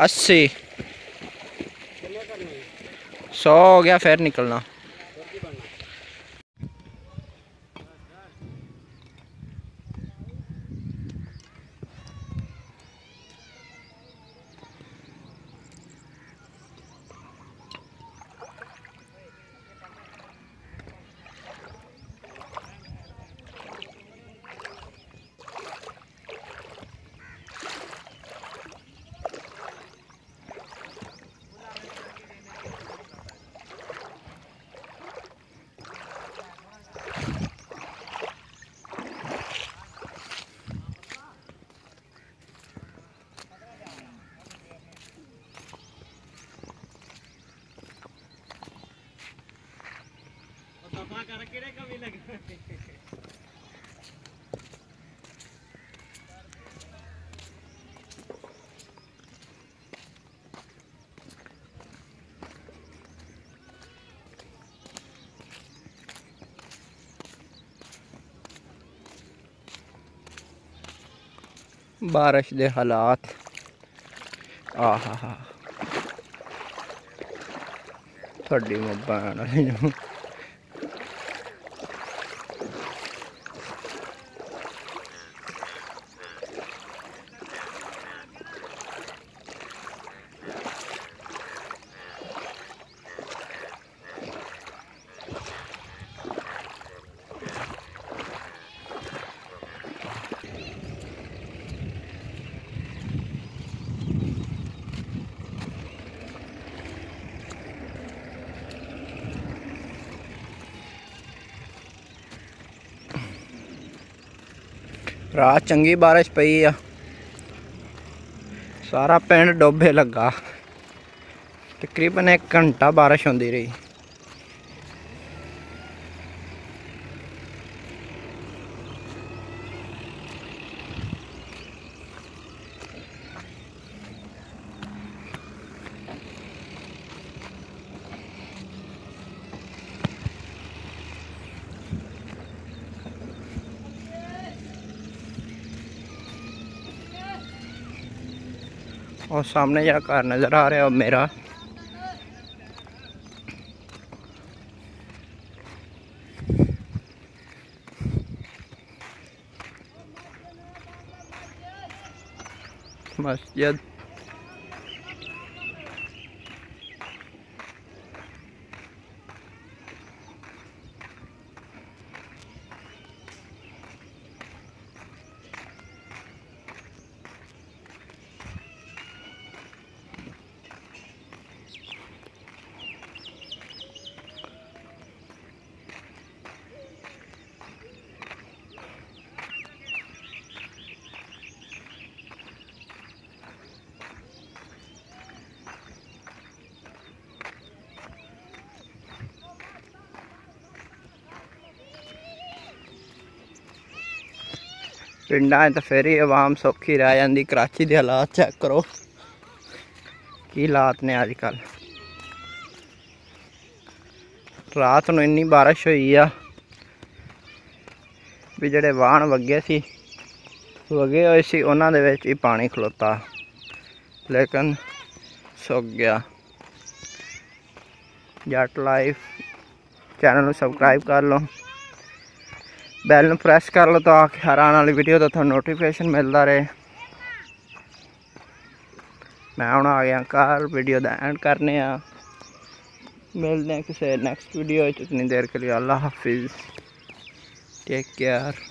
80 100 हो गया, फिर निकलना। बारिश दे हालात आहा थोड़ी मुबारक रात चंगी बारिश पई आ, सारा पिंड डोबे लगा। तकरीबन 1 घंटा बारिश होंदी रही। और सामने जरा घर नज़र आ रहा है मेरा, मस्जिद। पिंडा तो फिर ही आवाम सौखी रह जाती। कराची के हालात चेक करो की हालात ने अजकल। रात नूं इन्नी बारिश हुई आ भी जिहड़े वाहन वगे होए सी उन्हां दे विच ही पानी खलोता, लेकिन सुक गया। जट लाइफ चैनल नूं सबसक्राइब कर लो, बैल नूं प्रेस कर लो ताकि हर आने वाली वीडियो का तुहानूं नोटिफिकेशन मिलता रहे। मैं हुण आ गया घर, वीडियो का एंड करने आ। मिलते हैं किसी नेक्स्ट वीडियो। इतनी देर के लिए अल्लाह हाफिज़, टेक केयर।